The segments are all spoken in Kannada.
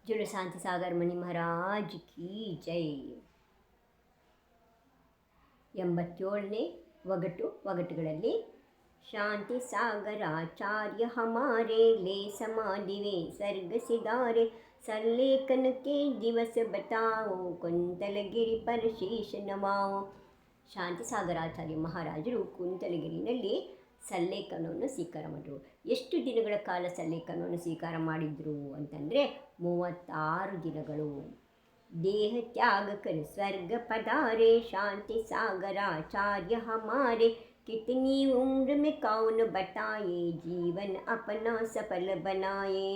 ಜುಡು ಶಾಂತಿ ಸಾಗರ್ ಮಣಿ ಮಹಾರಾಜ್ ಕಿ ಜೈ. 87ನೇ ಒಗಟುಗಳಲ್ಲಿ ಶಾಂತಿ ಸಾಗರಾಚಾರ್ಯ ಹಮಾರೆ ले समाधिवे सर्ग सिधारे सल्लेखन के दिवस बताओ ಕುಂತಲಗಿರಿ पर शीश नवाओ. ಶಾಂತಿ ಸಾಗರಾಚಾರ್ಯ ಮಹಾರಾಜರು ಕುಂತಲಗಿರಿನಲ್ಲಿ ಸಲ್ಲೇಖನವನ್ನು ಸ್ವೀಕಾರ ಮಾಡಿದ್ರು. ಎಷ್ಟು ದಿನಗಳ ಕಾಲ ಸಲ್ಲೇಖನವನ್ನು ಸ್ವೀಕಾರ ಮಾಡಿದ್ರು ಅಂತಂದರೆ 36 ದಿನಗಳು. ದೇಹ ತ್ಯಾಗ ಕರ್ ಸ್ವರ್ಗ ಪಧಾರೆ ಶಾಂತಿ ಸಾಗರಾಚಾರ್ಯ ಹಮಾರೆ कितनी उम्र में कौन बताए जीवन अपना सफल बनाए.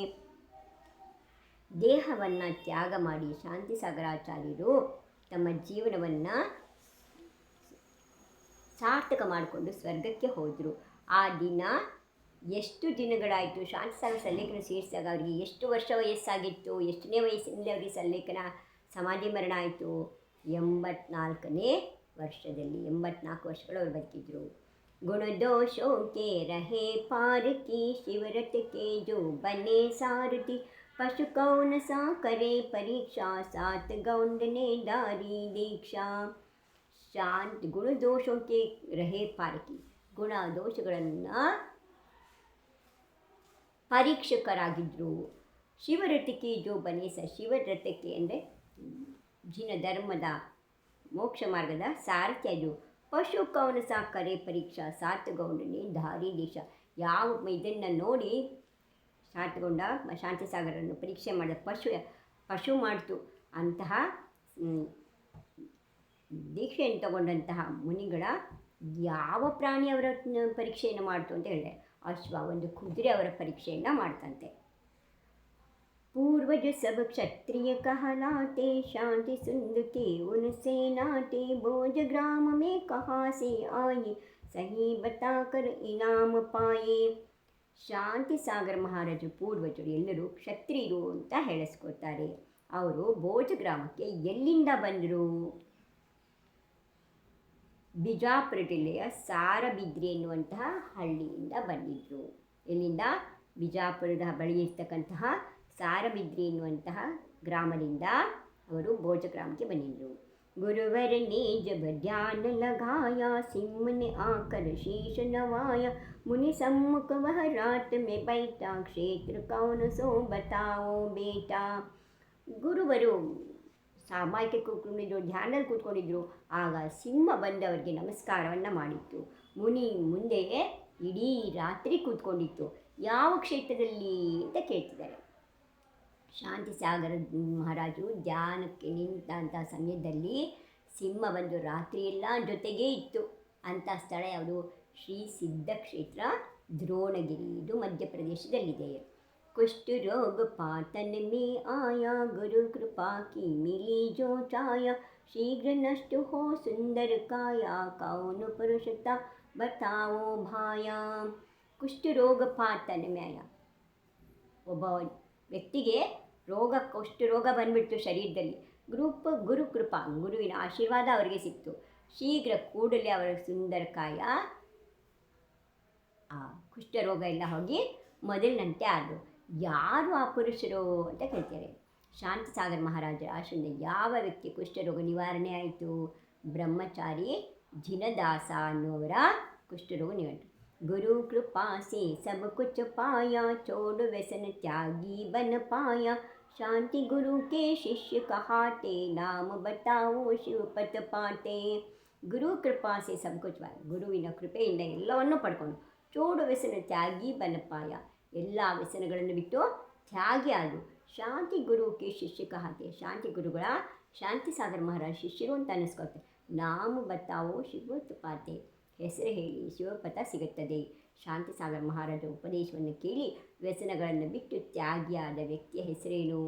ದೇಹವನ್ನು ತ್ಯಾಗ ಮಾಡಿ ಶಾಂತಿ ಸಾಗರಾಚಾರ್ಯರು ತಮ್ಮ ಜೀವನವನ್ನು ಸಾರ್ಥಕ ಮಾಡಿಕೊಂಡು ಸ್ವರ್ಗಕ್ಕೆ ಹೋದರು. ಆ ದಿನ ಎಷ್ಟು ದಿನಗಳಾಯಿತು, ಶಾಂತಿ ಸಾಗರ ಸಲ್ಲೇಖನ ಸೇರಿಸಿದಾಗ ಅವರಿಗೆ ಎಷ್ಟು ವರ್ಷ ವಯಸ್ಸಾಗಿತ್ತು, ಎಷ್ಟನೇ ವಯಸ್ಸಿನಲ್ಲಿ ಅವರಿಗೆ ಸಲ್ಲೇಖನ ಸಮಾಧಿ ಮರಣ ಆಯಿತು? 84ನೇ ವರ್ಷದಲ್ಲಿ. 84 ವರ್ಷಗಳು ಅವರು ಬದುಕಿದ್ರು. गुणदोषों के रहे पार की शिवरत के जो बने सारथी पशु कौन सा करे परीक्षा सात गौंड ने दारी दीक्षा. ಶಾಂತಿ ಗುಣದೋಷಕ್ಕೆ ರಹೇ ಪಾರಕಿ, ಗುಣ ದೋಷಗಳನ್ನು ಪರೀಕ್ಷಕರಾಗಿದ್ದರು. ಶಿವರಥಕ್ಕೆ ಜೋ ಬನೇಸ, ಶಿವರಥಕ್ಕೆ ಅಂದರೆ ಜಿನ ಧರ್ಮದ ಮೋಕ್ಷ ಮಾರ್ಗದ ಸಾರಥ್ಯದು. ಪಶು ಕೌನ ಸಾಕರೆ ಪರೀಕ್ಷಾ ಸಾತುಗೌಂಡನೇ ಧಾರಿ ದೇಶ. ಯಾವ ಇದನ್ನು ನೋಡಿ ಸಾತುಗೊಂಡ ಶಾಂತಿ ಸಾಗರನ್ನು ಪರೀಕ್ಷೆ ಮಾಡಿದ ಪಶು ಮಾಡ್ತು. ಅಂತಹ ದೀಕ್ಷೆಯನ್ನು ತಗೊಂಡಂತಹ ಮುನಿಗಳ ಯಾವ ಪ್ರಾಣಿ ಅವರ ಪರೀಕ್ಷೆಯನ್ನು ಮಾಡ್ತು ಅಂತ ಹೇಳಿದೆ? ಅಶ್ವ, ಒಂದು ಕುದುರೆ ಅವರ ಪರೀಕ್ಷೆಯನ್ನು ಮಾಡ್ತಂತೆ. पूर्वज सब क्षत्रिय कहलाते शांति सुंद के उनसे नाते भोज ग्राम में कहाँ से आए सही बताकर इनाम पाए. ಶಾಂತಿ ಸಾಗರ ಮಹಾರಾಜರು ಪೂರ್ವಜರು ಎಲ್ಲರೂ ಕ್ಷತ್ರಿಯರು ಅಂತ ಹೇಳಿಸ್ಕೊತಾರೆ. ಅವರು ಭೋಜ ಗ್ರಾಮಕ್ಕೆ ಎಲ್ಲಿಂದ ಬಂದರು? ಬಿಜಾಪುರ ಜಿಲ್ಲೆಯ ಸಾರಬಿದ್ರಿ ಎನ್ನುವಂತಹ ಹಳ್ಳಿಯಿಂದ ಬಂದಿದ್ದರು. ಎಲ್ಲಿಂದ? ಬಿಜಾಪುರದ ಬಳಿ ಇರ್ತಕ್ಕಂತಹ ಸಾರಬಿದ್ರಿ ಎನ್ನುವಂತಹ ಗ್ರಾಮದಿಂದ ಅವರು ಭೋಜ ಗ್ರಾಮಕ್ಕೆ ಬಂದಿದ್ದರು. ಗುರುವರ ನೇ ಜಬ ಧ್ಯಾನ ಲಗಾಯ ಸಿಂಹ ನೆ ಆಕರ ಶೀಶ ನವಾಯ ಮುನಿ ಸಮ್ಮುಖ ವಹ ರಾತ್ ಮೇ ಬೈಠಾ ಕ್ಷೇತ್ರ ಕೌನ ಸೋ ಬತಾವೋ ಬೇಟಾ. ಗುರುವರು ಸಾಮಾಯಿಕ ಕೂತ್ಕೊಂಡಿದ್ರು, ಧ್ಯಾನದಲ್ಲಿ ಕೂತ್ಕೊಂಡಿದ್ರು. ಆಗ ಸಿಂಹ ಬಂದವರಿಗೆ ನಮಸ್ಕಾರವನ್ನು ಮಾಡಿತ್ತು. ಮುನಿ ಮುಂದೆ ಇಡೀ ರಾತ್ರಿ ಕೂತ್ಕೊಂಡಿತ್ತು. ಯಾವ ಕ್ಷೇತ್ರದಲ್ಲಿ ಅಂತ ಕೇಳ್ತಿದ್ದಾರೆ. ಶಾಂತಿ ಸಾಗರ ಮಹಾರಾಜರು ಧ್ಯಾನಕ್ಕೆ ನಿಂತ ಸಮಯದಲ್ಲಿ ಸಿಂಹ ಬಂದು ರಾತ್ರಿಯೆಲ್ಲ ಜೊತೆಗೇ ಇತ್ತು. ಅಂಥ ಸ್ಥಳ ಯಾವುದು? ಶ್ರೀ ಸಿದ್ಧ ಕ್ಷೇತ್ರ, ದ್ರೋಣಗಿರಿ. ಇದು ಮಧ್ಯಪ್ರದೇಶದಲ್ಲಿದೆ. ಕುಷ್ಠ ರೋಗ ಪಾತನ್ ಮೇ ಆಯಾ ಗುರು ಕೃಪಾ ಕಿ ಮಿಲಿ ಜೋ ಛಾಯ ಶೀಘ್ರ ನಷ್ಟ ಹೋ ಸುಂದರ ಕಾಯ ಕೌನು ಪುರುಷತ ಬತಾವೋ ಭಾಯ. ಕುಷ್ಠರೋಗ ಪಾತನ್ ಮೇ ಆಯಾ, ಒಬ್ಬ ವ್ಯಕ್ತಿಗೆ ಕುಷ್ಠರೋಗ ಬಂದ್ಬಿಡ್ತು ಶರೀರದಲ್ಲಿ. ಗುರು ಕೃಪಾ, ಗುರುವಿನ ಆಶೀರ್ವಾದ ಅವರಿಗೆ ಸಿಕ್ತು. ಶೀಘ್ರ ಕೂಡಲೇ ಅವರ ಸುಂದರ ಕಾಯ, ಆ ಕುಷ್ಠರೋಗ ಎಲ್ಲ ಹೋಗಿ ಮೊದಲಿನಂತೆ ಆದರು. ಯಾರು ಆ ಪುರುಷರು ಅಂತ ಕೇಳ್ತಾರೆ. ಶಾಂತಿ ಸಾಗರ ಮಹಾರಾಜರ ಆಶ್ರಮದ ಯಾವ ವ್ಯಕ್ತಿ ಕುಷ್ಠರೋಗ ನಿವಾರಣೆ ಆಯಿತು? ಬ್ರಹ್ಮಚಾರಿ ಜಿನದಾಸ ಅನ್ನುವರ ಕುಷ್ಠರೋಗ ನಿವಾರಣೆ. गुरु कृपा से सब कुछ पाया छोड़ व्यसन त्यागी बन पाया शांति गुरु के शिष्य कहाते नाम बताओ ಶಿವಪಥ ಪಾಟೆ. ಗುರು ಕೃಪಾ ಸೆ ಸಬ್ ಕುಚ್ ಪಾಯ, ಗುರುವಿನ ಕೃಪೆಯಿಂದ ಎಲ್ಲವನ್ನು ಪಡ್ಕೊಂಡು ಚೋಡು ವ್ಯಸನ ತ್ಯಾಗಿ ಬನಪಾಯ, ಎಲ್ಲ ವ್ಯಸನಗಳನ್ನು ಬಿಟ್ಟು ತ್ಯಾಗಿ ಆದು. ಶಾಂತಿ ಗುರು ಕೆ ಶಿಷ್ಯ ಕಹಾತೆ, ಶಾಂತಿ ಗುರುಗಳ ಶಾಂತಿ ಸಾಗರ ಮಹಾರಾಜ ಶಿಷ್ಯರು ಅಂತ ಅನ್ನಿಸ್ಕೊಳ್ತಾರೆ. ನಾಮ ಬತಾವೋ ಶಿವಪಥ ಪಾಟೆ, ಹೆಸರು ಹೇಳಿ ಶಿವಪಥ ಸಿಗುತ್ತದೆ. ಶಾಂತಿ ಸಾಗರ ಮಹಾರಾಜರ ಉಪದೇಶವನ್ನು ಕೇಳಿ ವ್ಯಸನಗಳನ್ನು ಬಿಟ್ಟು ತ್ಯಾಗಿಯಾದ ವ್ಯಕ್ತಿಯ ಹೆಸರೇನು?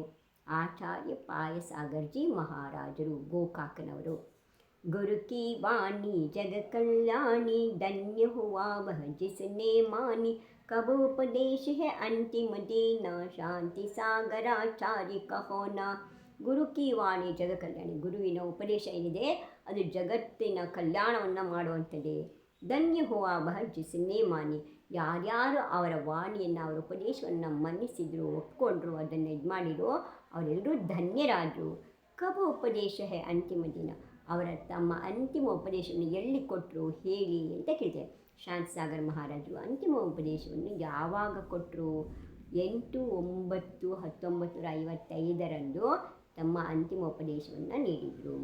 ಆಚಾರ್ಯ ಪಾಯ ಸಾಗರ್ಜಿ ಮಹಾರಾಜರು, ಗೋಕಾಕನವರು. ಗುರು ಕಿ ವಾಣಿ ಜಗ ಕಲ್ಯಾಣಿ ಧನ್ಯ ಹುವಾ ವಹ ಜಿಸನೆ ಮಾನಿ ಕಬ ಉಪದೇಶ ಹೈ ಅಂತಿಮ ದೇನಾ ಶಾಂತಿ ಸಾಗರಾಚಾರ್ಯ ಕಹೋನಾ. ಗುರು ಕಿ ವಾಣಿ ಜಗ ಕಲ್ಯಾಣಿ, ಗುರುವಿನ ಉಪದೇಶ ಏನಿದೆ ಅದು ಜಗತ್ತಿನ ಕಲ್ಯಾಣವನ್ನು ಮಾಡುವಂಥದ್ದೇ. ಧನ್ಯ ಹುವಾ ವಹ ಜಿಸನೆ ಮಾನಿ, ಯಾರ್ಯಾರು ಅವರ ವಾಣಿಯನ್ನು, ಅವರ ಉಪದೇಶವನ್ನು ಮನ್ನಿಸಿದ್ರು, ಒಪ್ಕೊಂಡ್ರು, ಅದನ್ನು ಇದು ಮಾಡಿದ್ರು, ಅವರೆಲ್ಲರೂ ಧನ್ಯರಾದರು. ಕಬ ಉಪದೇಶ ಹೇ ಅಂತಿಮ ದಿನ, ಅವರ ತಮ್ಮ ಅಂತಿಮ ಉಪದೇಶವನ್ನು ಎಲ್ಲಿ ಕೊಟ್ಟರು ಹೇಳಿ ಅಂತ ಕೇಳ್ತಾರೆ. ಶಾಂತಸಾಗರ ಮಹಾರಾಜರು ಅಂತಿಮ ಉಪದೇಶವನ್ನು ಯಾವಾಗ ಕೊಟ್ಟರು? 8/9/1955 ತಮ್ಮ ಅಂತಿಮ ಉಪದೇಶವನ್ನು ನೀಡಿದರು.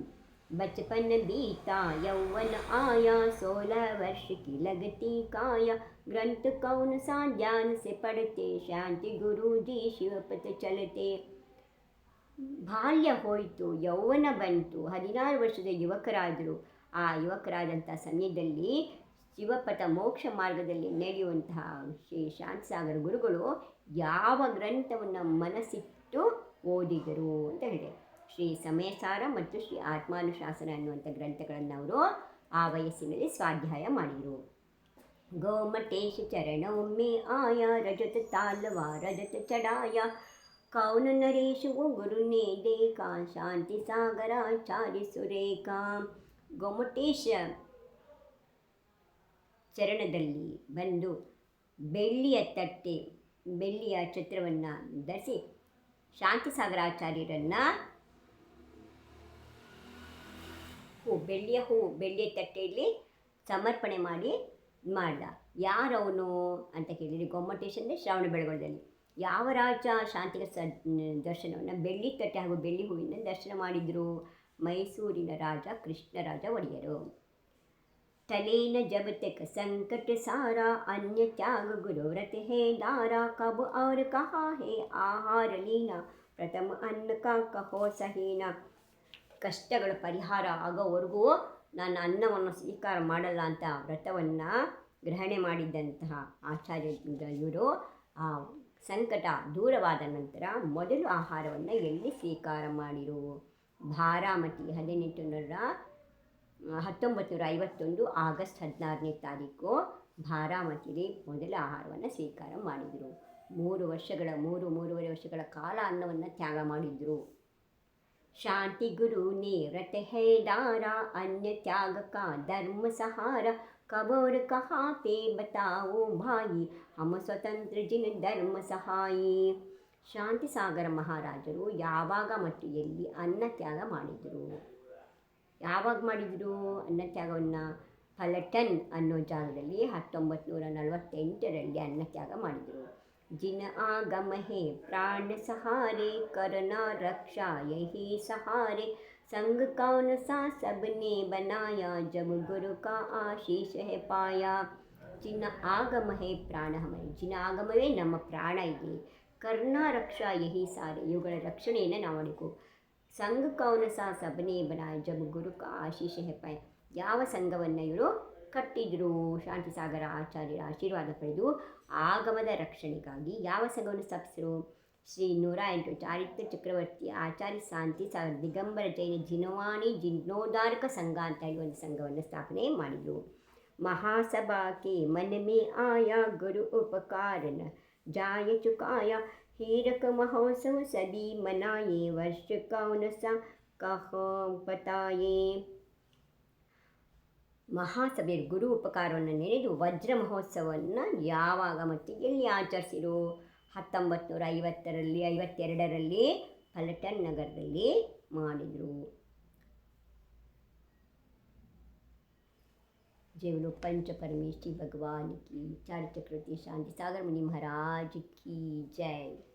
बचपन बीता यौवन आया 16 वर्ष की लगती काया ग्रंथ कौन सा ज्ञान से पढ़ते शांति गुरु जी शिवपथ चलते. ಬಾಲ್ಯ ಹೋಯಿತು, ಯೌವನ ಬಂತು, 16 ವರ್ಷದ ಯುವಕರಾದರು. ಆ ಯುವಕರಾದಂಥ ಸಮಯದಲ್ಲಿ ಶಿವಪಥ ಮೋಕ್ಷ ಮಾರ್ಗದಲ್ಲಿ ನಡೆಯುವಂತಹ ಶ್ರೀ ಶಾಂತಸಾಗರ ಗುರುಗಳು ಯಾವ ಗ್ರಂಥವನ್ನು ಮನಸ್ಸಿಟ್ಟು ಓದಿದರು ಅಂತ ಹೇಳಿದೆ. ಶ್ರೀ ಸಮಯಸಾರ ಮತ್ತು ಶ್ರೀ ಆತ್ಮಾನುಶಾಸನ ಅನ್ನುವಂಥ ಗ್ರಂಥಗಳನ್ನು ಅವರು ಆ ವಯಸ್ಸಿನಲ್ಲಿ ಸ್ವಾಧ್ಯಾಯ ಮಾಡಿದರು. ಗೋಮಟೇಶ ಚರಣೊಮ್ಮೆ ಆಯ ರಜತ ತಾಲವಾ ರಜತ ಚಡಾಯ ಕೌನ ನರೇಶು ಗುರುನೇ ದೇಖಾ ಶಾಂತಿ ಸಾಗರಾಚಾರ್ಯ ಸುರೇಖಾ. ಗೋಮಟೇಶ ಚರಣದಲ್ಲಿ ಬಂದು ಬೆಳ್ಳಿಯ ತಟ್ಟೆ, ಬೆಳ್ಳಿಯ ಛತ್ರವನ್ನು ಧರಿಸಿ ಶಾಂತಿಸಾಗರಾಚಾರ್ಯರನ್ನು ಬೆಳ್ಳಿಯ ತಟ್ಟೆಯಲ್ಲಿ ಸಮರ್ಪಣೆ ಮಾಡ್ದ. ಯಾರವನು ಅಂತ ಕೇಳಿದರೆ, ಗೊಮ್ಮಟೇಶ್ ಅಂದರೆ ಶ್ರವಣ ಬೆಳಗೊಳದಲ್ಲಿ ಯಾವ ರಾಜ ಶಾಂತಿಗೆ ದರ್ಶನವನ್ನು ಬೆಳ್ಳಿ ತಟ್ಟೆ ಹಾಗೂ ಬೆಳ್ಳಿ ಹೂವಿನ ದರ್ಶನ ಮಾಡಿದರು? ಮೈಸೂರಿನ ರಾಜ ಕೃಷ್ಣರಾಜ ಒಡೆಯರು. ತಲೇನ ಜಬ ತಕ ಸಂಕಟ ಸಾರಾ ಅನ್ಯ ತ್ಯಾಗ ಗುರು ವ್ರತ ಹೇ ದಾರಾ ಕಬ್ ಔರ್ ಕಹಾ ಹೇ ಆಹಾರ ಲೀನಾ ಪ್ರಥಮ ಅನ್ನ ಕಾ ಕಹೋ ಸಹೀನಾ. ಕಷ್ಟಗಳ ಪರಿಹಾರ ಆಗೋವರೆಗೂ ನಾನು ಅನ್ನವನ್ನು ಸ್ವೀಕಾರ ಮಾಡಲ್ಲ ಅಂತ ವ್ರತವನ್ನು ಗ್ರಹಣೆ ಮಾಡಿದ್ದಂತಹ ಆಚಾರ್ಯ ಇವರು ಆ ಸಂಕಟ ದೂರವಾದ ನಂತರ ಮೊದಲು ಆಹಾರವನ್ನು ಎಲ್ಲಿ ಸ್ವೀಕಾರ ಮಾಡಿರು? ಬಾರಾಮತಿ 1951 ಆಗಸ್ಟ್ 16ನೇ ತಾರೀಕು ಬಾರಾಮತಿಲಿ ಮೊದಲ ಆಹಾರವನ್ನು ಸ್ವೀಕಾರ ಮಾಡಿದರು. 3 ವರ್ಷಗಳ ಕಾಲ ಅನ್ನವನ್ನು ತ್ಯಾಗ ಮಾಡಿದರು. ಶಾಂತಿ ಗುರು ನೇ ವ್ರತ ಹೇ ದಾರಾ ಅನ್ಯ ತ್ಯಾಗ ಕಾ ಧರ್ಮ ಸಹಾರ ಕಬೋರ್ ಕಹಾ ಪೇ ಬತಾವೋ ಭಾಯಿ ಹಮ ಸ್ವತಂತ್ರ ಜಿನ ಧರ್ಮ ಸಹಾಯಿ. ಶಾಂತಿಸಾಗರ ಮಹಾರಾಜರು ಯಾವಾಗ ಮತ್ತು ಎಲ್ಲಿ ಅನ್ನ ತ್ಯಾಗ ಮಾಡಿದರು? ಯಾವಾಗ ಮಾಡಿದರು ಅನ್ನ ತ್ಯಾಗವನ್ನು? ಫಲಟನ್ ಅನ್ನೋ ಜಾಗದಲ್ಲಿ 1948ರಲ್ಲಿ ಅನ್ನ ತ್ಯಾಗ ಮಾಡಿದರು. जिन आगम है प्राण सहारे करना रक्षा यही सहारे संग कौन सा सबने बनाया जब गुरु का आशीष है पाया. जिन ಆಗಮ ಹೇ ಪ್ರಾಣ ಹಮರೆ, ಜಿನ ಆಗಮವೇ ನಮ್ಮ ಪ್ರಾಣ ಇದೆ. ಕರ್ಣ ರಕ್ಷಾ ಯಹಿ ಸಾರೆ, ಇವುಗಳ ರಕ್ಷಣೆಯನ್ನು ನಾವು ಮಾಡಬೇಕು. ಸಂಘ ಕೌನ ಸಾ ಸಬನೇ ಬನಾಯ ಜಬ್ ಗುರು ಕಾ ಆಶೀಷ ಹೇ ಪಾಯ. ಯಾವ ಸಂಘವನ್ನು ಇವರು ಕಟ್ಟಿದ್ರು? ಶಾಂತಿಸಾಗರ ಆಚಾರ್ಯರ ಆಶೀರ್ವಾದ ಪಡೆದು ಆಗಮದ ರಕ್ಷಣೆಗಾಗಿ ಯಾವ ಸಂಘವನ್ನು ಸ್ಥಾಪಿಸಿದರು? ಶ್ರೀ 108 ಚಾರಿತ್ರ ಚಕ್ರವರ್ತಿ ಆಚಾರ್ಯ ಶಾಂತಿ ಸಾಗರ ದಿಗಂಬರ ಜೈನ ಜಿನವಾಣಿ ಜಿನೋದ್ಧಾರಕ ಸಂಘ ಅಂತ ಹೇಳಿ ಒಂದು ಸಂಘವನ್ನು ಸ್ಥಾಪನೆ ಮಾಡಿದರು. ಮಹಾಸಭಾ ಕೆ ಮನ ಮೇ ಆಯಾ ಗುರು ಉಪಕಾರನ ಜಾಯ ಚುಕಾಯ ಹೀರಕ ಮಹೋತ್ಸವ ಸದಿ ಮನಾಯೇ ವರ್ಷ ಕೌನ ಸಾ ಕಹ ಪತಾಯೇ. ಮಹಾಸಭೆಯ ಗುರು ಉಪಕಾರವನ್ನು ನೆನೆದು ವಜ್ರ ಮಹೋತ್ಸವವನ್ನು ಯಾವಾಗ ಮತ್ತು ಎಲ್ಲಿ ಆಚರಿಸಿರು? 1952ರಲ್ಲಿ ಫಲಟನ್ ನಗರದಲ್ಲಿ ಮಾಡಿದರು. जय बोलो पंच परमेष्ठी भगवान की, चार चक्रवर्ती शांति सागर मुनि महाराज की जय.